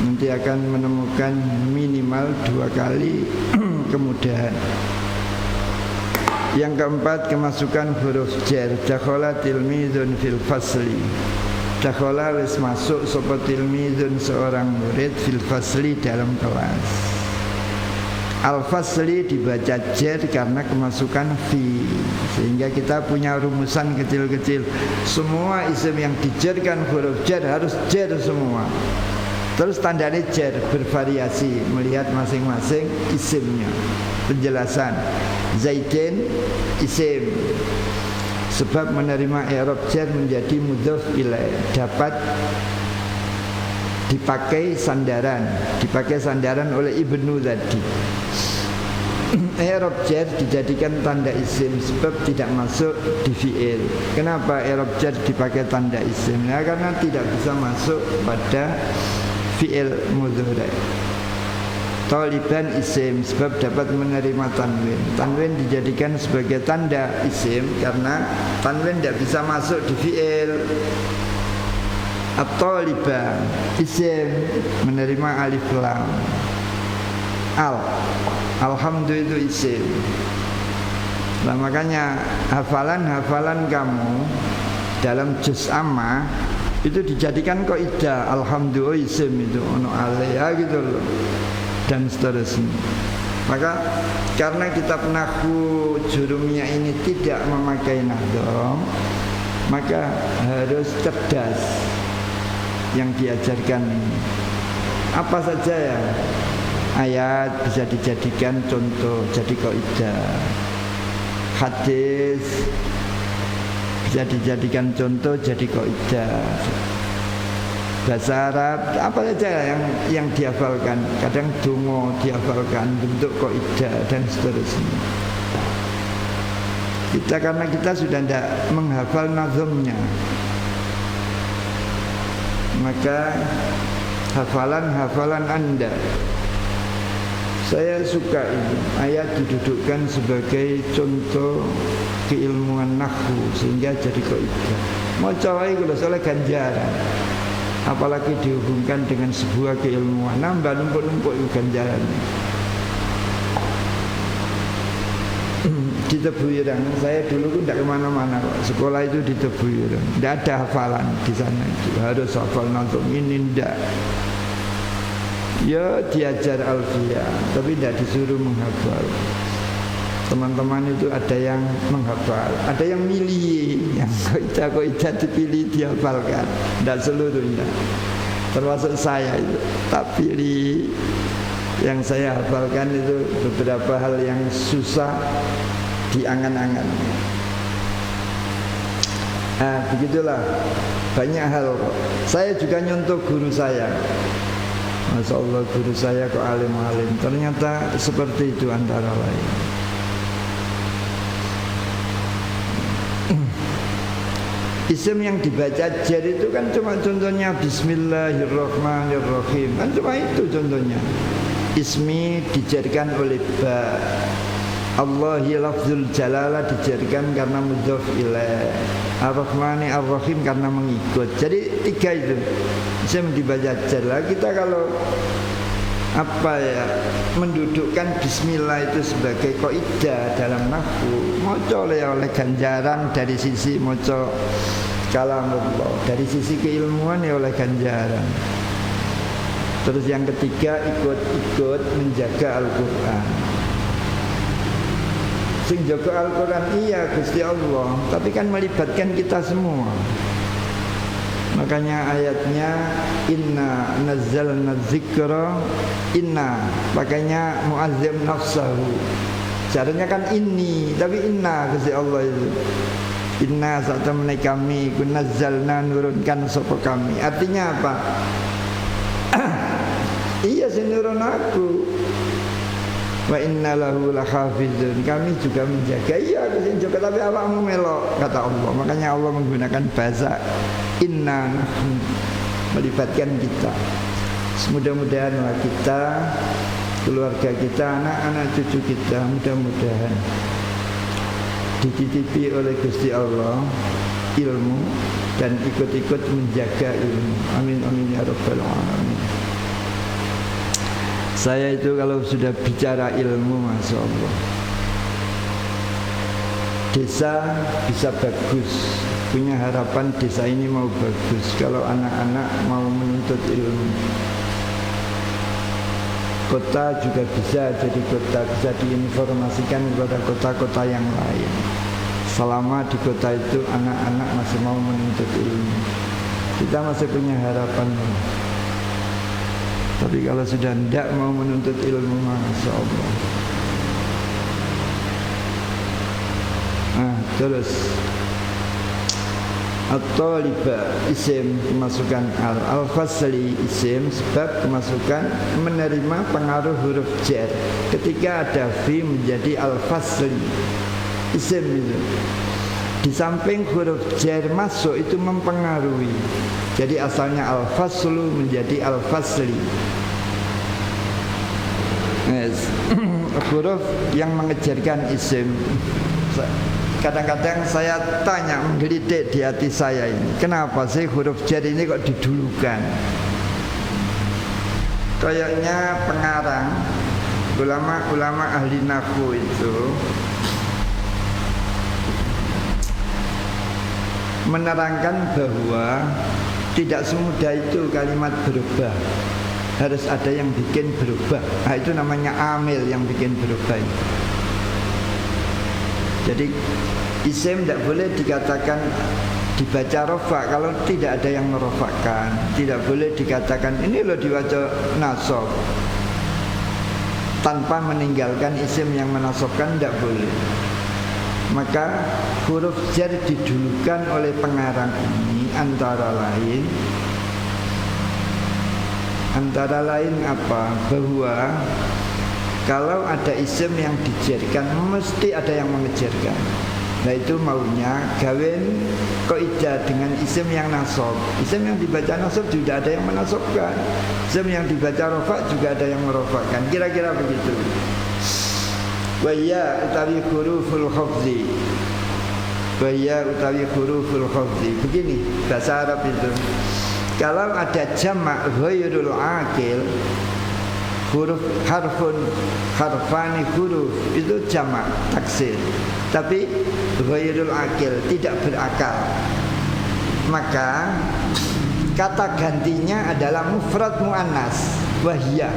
Nanti akan menemukan minimal 2 kali kemudahan. Yang keempat, kemasukan huruf jar. Dakhala tilmizun fil fasli. Dakhala wis masuk sapa tilmizun seorang murid fil fasli dalam kelas. Al-fasli dibaca jar karena kemasukan fi. Sehingga kita punya rumusan kecil-kecil. Semua isim yang dijarkan huruf jar harus jar semua. Terus tandanya jar bervariasi melihat masing-masing isimnya. Penjelasan Zaidin isim, sebab menerima i'rab jar menjadi mudhof ilaih, dapat dipakai sandaran oleh Ibnu tadi. I'rab jar dijadikan tanda isim sebab tidak masuk di fi'il. Kenapa i'rab jar dipakai tanda isim? Ya karena tidak bisa masuk pada fi'il mudhari'. Taliban isim sebab dapat menerima tanwin. Tanwin dijadikan sebagai tanda isim karena tanwin tidak bisa masuk di fi'il. At-taliban isim menerima alif lam. Alhamdu itu isim. Nah makanya hafalan kamu dalam juz amma itu dijadikan kaidah. Alhamdu isim itu ono alaiha gitu loh, dan seterusnya. Maka karena kitab nahwu jurumiyah ini tidak memakai nadhom, maka harus cerdas yang diajarkan ini. Apa saja ya? Ayat bisa dijadikan contoh jadi kaidah. Hadis bisa dijadikan contoh jadi kaidah. Bahasa Arab apa saja yang dihafalkan. Kadang dungo dihafalkan bentuk kaidah dan seterusnya. Karena kita sudah tidak menghafal nazomnya, maka hafalan Anda, saya suka ini ayat didudukkan sebagai contoh keilmuan nahwu sehingga jadi kaidah. Mau cawai kalau soalnya ganjaran, apalagi dihubungkan dengan sebuah keilmuan, nambah numpuk-numpuk ganjaran. Di Tebuyirang, saya dulu pun tidak kemana-mana kok. Sekolah itu di Tebuyirang, tidak ada hafalan di sana itu. Harus hafal nazom ini tidak. Ya diajar alfiyah, tapi tidak disuruh menghafal. Teman-teman itu ada yang menghafal, ada yang milih, yang kaidah dipilih dihafalkan, tidak seluruhnya. Termasuk saya itu, tak pilih. Yang saya hafalkan itu beberapa hal yang susah diangan-angan. Nah, begitulah banyak hal kok. Saya juga nyontoh guru saya. Masya Allah guru saya kok alim-alim. Ternyata seperti itu antara lain. Isim yang dibaca jar itu kan cuma contohnya Bismillahirrahmanirrahim. Kan cuma itu contohnya. Ismi dijarkan oleh ba. Allahi lafzul jalalah dijarkan karena mudhof ilaih. Ar-Rahmani Ar-Rahim karena mengikut. Jadi 3 itu isim dibaca jar. Kita kalau mendudukkan bismillah itu sebagai kaidah dalam nahwu, maca oleh ganjaran dari sisi maca kalamullah, dari sisi keilmuan ya oleh ganjaran. Terus yang ketiga ikut menjaga Al-Quran. Sing jaga Al-Quran iya Gusti Allah, tapi kan melibatkan kita semua. Makanya ayatnya inna nazzalna dzikra, inna pakainya muazzim nafsahu. Caranya kan ini, tapi inna Gusti Allah itu. Inna satamna kami kunazzalna nurunkan sapa kami. Artinya apa? Iya sing nurun aku. Wa inna lahu lahafizun. Kami juga menjaga. Iya aku sing jaga tapi awakmu melok kata Allah. Makanya Allah menggunakan bahasa inna nahnu, melibatkan kita. Mudah-mudahan kita, keluarga kita, anak-anak cucu kita, mudah-mudahan dititipi oleh Gusti Allah ilmu dan ikut-ikut menjaga ilmu. Amin amin ya rabbal alamin. Saya itu kalau sudah bicara ilmu, masya Allah, desa bisa bagus. Punya harapan desa ini mau bagus kalau anak-anak mau menuntut ilmu. Kota juga bisa jadi kota, bisa diinformasikan kepada kota-kota yang lain. Selama di kota itu anak-anak masih mau menuntut ilmu, kita masih punya harapan. Tapi kalau sudah tidak mau menuntut ilmu, masya Allah. Terus At-Talibah isim kemasukan Al-Fasli isim sebab kemasukan menerima pengaruh huruf jar. Ketika ada fi menjadi Al-Fasli isim itu. Di samping huruf jar masuk itu mempengaruhi. Jadi asalnya Al-Faslu menjadi Al-Fasli. Huruf yang mengejarkan isim. Kadang-kadang saya tanya, menggelitik di hati saya ini, kenapa sih huruf jar ini kok didulukan? Kayaknya pengarang, ulama-ulama ahli nahwu itu menerangkan bahwa tidak semudah itu kalimat berubah. Harus ada yang bikin berubah. Nah, itu namanya amil yang bikin berubah. Jadi isim tidak boleh dikatakan dibaca rofa kalau tidak ada yang merofakkan. Tidak boleh dikatakan ini loh dibaca nasab tanpa meninggalkan isim yang menasobkan, tidak boleh. Maka huruf jar didulukan oleh pengarang ini antara lain apa? Bahwa kalau ada isim yang dijarkan, mesti ada yang mengejarkan. Nah itu maunya gawin kaidah dengan isim yang nasab. Isim yang dibaca nasab juga ada yang menasobkan. Isim yang dibaca rofa juga ada yang merofakkan. Kira-kira begitu. Wa ya utawi huruful khafzi. Wa ya utawi huruful khafzi. Begini bahasa Arab itu. Kalau ada jamak ghairul aqil, huruf harfani huruf itu jamak taksir, tapi ghairul aqil tidak berakal, maka kata gantinya adalah mufrad muannas wahiyah.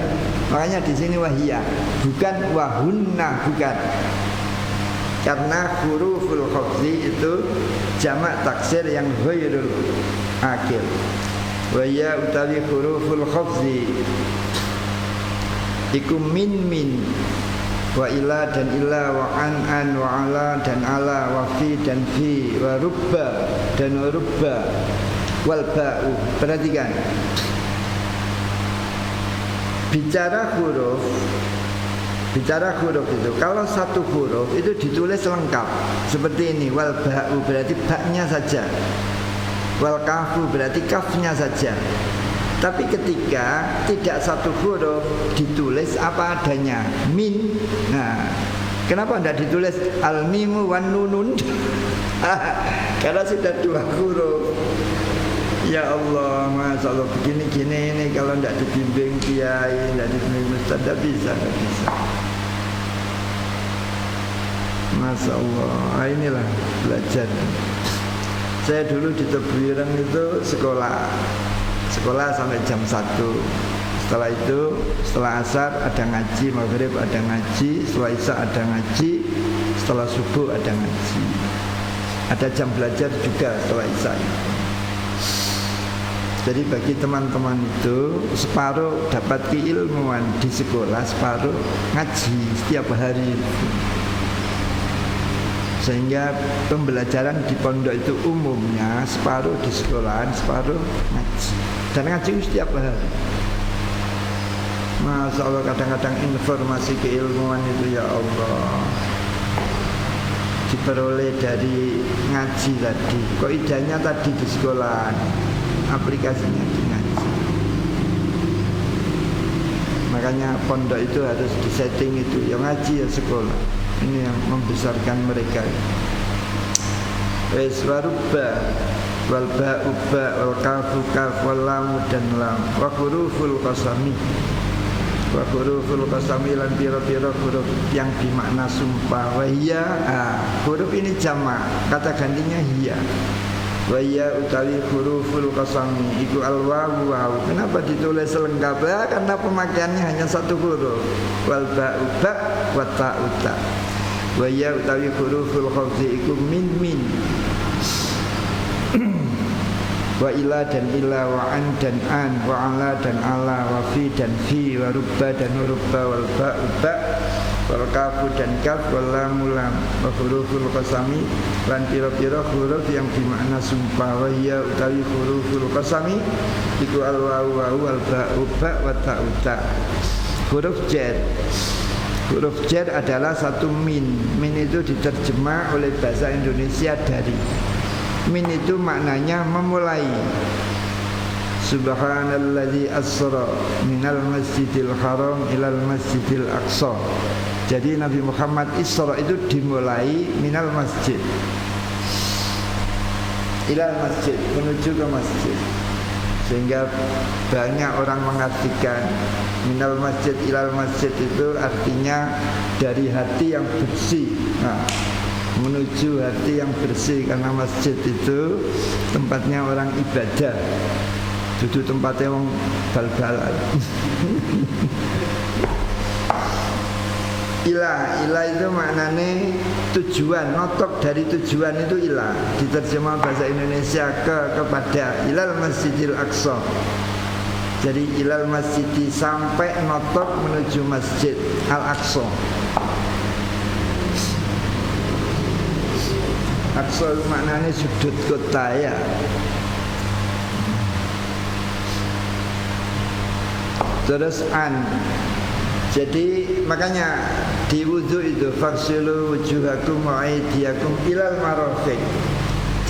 Makanya di sini wahiyah, bukan wahunna, bukan. Karena huruful khafzi itu jamak taksir yang ghairul aqil. Wahiyah utawi huruful khafzi iku min wa ila dan ila wa an wa ala dan ala wa fi dan fi wa rubba dan wa rubba wal ba'u. Perhatikan, bicara huruf itu kalau satu huruf itu ditulis lengkap seperti ini, wal ba'u berarti baknya saja, wal kafu berarti kafnya saja. Tapi ketika tidak satu huruf ditulis apa adanya, min. Nah, kenapa tidak ditulis al-mimu wan nunun? Karena sudah dua huruf. Ya Allah, masya Allah, begini-gini ini kalau tidak dibimbing kiai, tidak dibimbing ustaz, tidak bisa. Masya Allah, inilah belajar. Saya dulu di Tebuireng itu sekolah sampai jam 1. Setelah itu, setelah asar ada ngaji, maghrib ada ngaji, setelah isya ada ngaji, setelah subuh ada ngaji. Ada jam belajar juga setelah isya. Jadi bagi teman-teman itu separuh dapat keilmuan di sekolah, separuh ngaji setiap hari. Sehingga pembelajaran di pondok itu umumnya separuh di sekolahan, separuh ngaji. Dan ngaji setiap hari. Masya Allah, kadang-kadang informasi keilmuan itu ya Allah diperoleh dari ngaji tadi. Kok idenya tadi di sekolahan, aplikasinya di ngaji. Makanya pondok itu harus disetting itu, yang ngaji ya sekolah. Ini yang membesarkan mereka. Wes warubba wal ba'u ba wal kafu kaf wal lam dan lam wa huruful qasami. Wa huruful qasami lan pira-pira huruf yang bermakna sumpah. Wa hiya, huruf ini jamak, kata gantinya hiya. Wa hiya utawi huruful qasami iku al-wawu wawu. Kenapa ditulis lengkap? Karena pemakaiannya hanya satu huruf. Wal ba'u ba wa ta'u ta. Wa hiya utawi huruful khafdi iku min. Wa ila dan ila, wa an dan an, wa ala dan ala, wa fi dan fi, wa rubba dan rubba, wal ba'u ba, wal kafu dan kaf, wal lamu lam, wa huruful qasami lan pira-pira huruf yang bermakna sumpah. Wa hiya utawi huruful qasami iku al wawu wawu, wal ba'u ba, wa ta'u ta. Huruf jar. Huruf jar adalah satu min. Min itu diterjemah oleh bahasa Indonesia dari. Min itu maknanya memulai. Subhanalladzi asra minal masjidil haram ilal masjidil aqsa. Jadi Nabi Muhammad Isra itu dimulai minal masjid ilal masjid, menuju ke masjid. Sehingga banyak orang mengartikan minal masjid ilal masjid itu artinya dari hati yang bersih. Menuju hati yang bersih, karena masjid itu tempatnya orang ibadah, duduk tempatnya orang bal-balan. Ilah itu maknanya tujuan, notok dari tujuan itu ilah. Diterjemah bahasa Indonesia kepada ilal masjidil aqsa. Jadi ilal masjidi sampai notok menuju masjid al-aqsa. Aqsa maknanya sudut kota ya. Terus an. Jadi makanya di wudu itu faghsilu wujuhakum wa aydiyakum ilal marafiq.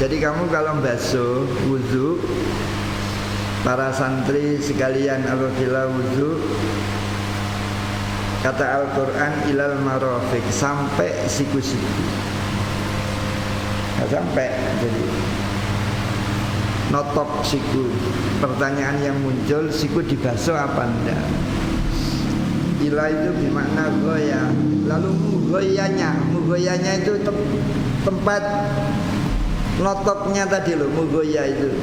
Jadi kamu kalau basuh wudu, para santri sekalian apabila wudu, kata Al-Quran ilal marafiq, sampai siku-siku. Sampai jadi notok siku. Pertanyaan yang muncul, siku dibasuh apa enggak? Ilah itu bermakna goya. Lalu mugoyanya itu tempat notoknya tadi loh, mugoya itu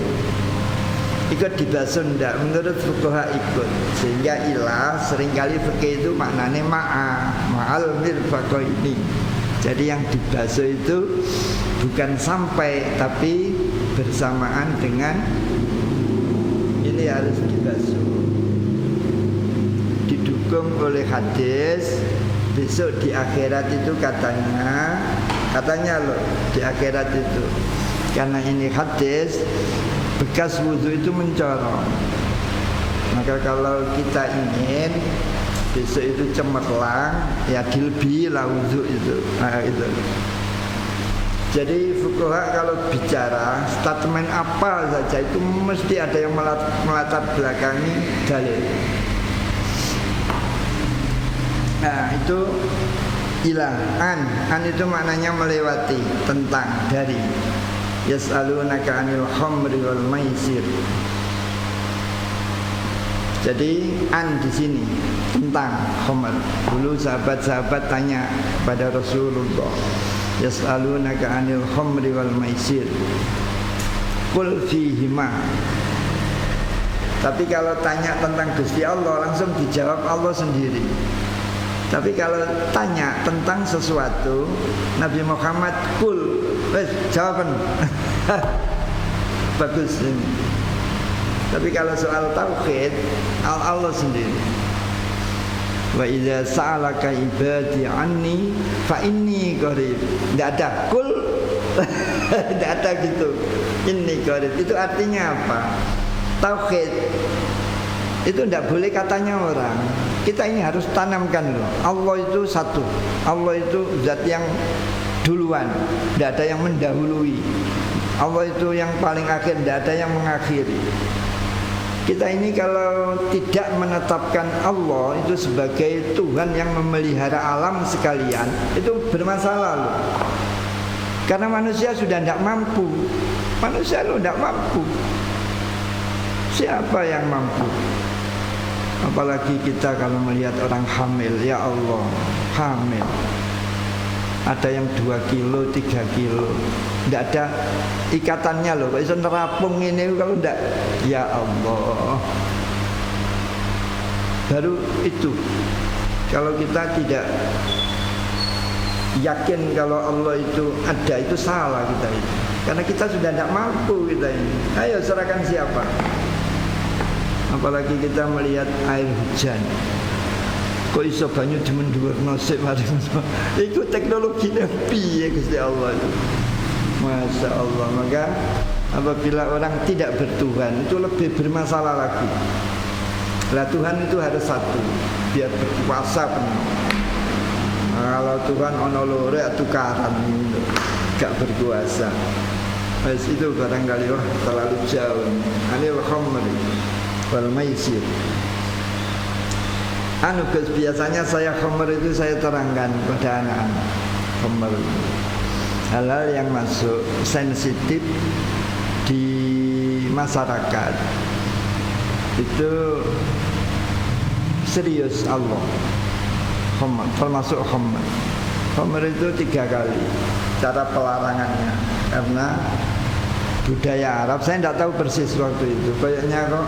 ikut dibasuh enggak? Menurut fuqaha ikut. Sehingga ilah seringkali fikih itu maknanya ma'al mirfaqo ini. Jadi yang dibasuh itu bukan sampai, tapi bersamaan dengan ini harus dibasuh. Didukung oleh hadis. Besok di akhirat itu katanya loh, di akhirat itu, karena ini hadis, bekas wudhu itu mencorong. Maka kalau kita ingin besok itu cemerlang, ya dilebihi lah wudhu itu. Itu. Jadi fuqaha kalau bicara statement apa saja itu mesti ada yang melatar belakangi dalil. Nah itu ilah. An itu maknanya melewati, tentang, dari. Yas'alunaka 'anil khamri wal maisir. Jadi an di sini tentang khamr. Dulu sahabat-sahabat tanya pada Rasulullah, yas'alunaka 'anil khamri wal maisir, qul fihima. Tapi kalau tanya tentang Gusti Allah langsung dijawab Allah sendiri. Tapi kalau tanya tentang sesuatu, Nabi Muhammad jawaban. Bagus ini. Tapi kalau soal tauhid, Allah sendiri. Wa idza sa'alaka ibadi anni fa inni qarib. Tidak ada kul. Tidak ada gitu. Inni qarib. Itu artinya apa? Tauhid itu tidak boleh katanya orang. Kita ini harus tanamkan loh. Allah itu satu. Allah itu zat yang duluan, tidak ada yang mendahului. Allah itu yang paling akhir, tidak ada yang mengakhiri. Kita ini kalau tidak menetapkan Allah itu sebagai Tuhan yang memelihara alam sekalian, itu bermasalah loh. Karena manusia sudah tidak mampu. Manusia loh tidak mampu. Siapa yang mampu? Apalagi kita kalau melihat orang hamil, ya Allah, hamil. Ada yang 2 kilo, 3 kilo. Tidak ada ikatannya loh. Kok bisa nerapung ini kalau tidak? Ya Allah. Baru itu. Kalau kita tidak yakin kalau Allah itu ada, itu salah kita itu. Karena kita sudah tidak mampu kita ini. Ayo serahkan siapa? Apalagi kita melihat air hujan. Kok iso banyu demen dhuwur nasib mari ngono. Iku teknologine piye Gusti Allah itu. Masya Allah. Maka apabila orang tidak bertuhan itu lebih bermasalah lagi. Lah Tuhan itu harus satu, biar berkuasa penuh. Nah, kalau Tuhan ono loro ya tukaran gitu. Gak berkuasa. Wes itu barangkali terlalu jauh. Anil khamri wal maisir. Gus, biasanya saya khamr itu saya terangkan pada anak-anak. Khamr hal-hal yang masuk sensitif di masyarakat itu serius Allah. Khamr termasuk khamr. Khamr itu 3 kali cara pelarangannya karena budaya Arab saya tidak tahu persis waktu itu. Kayaknya kok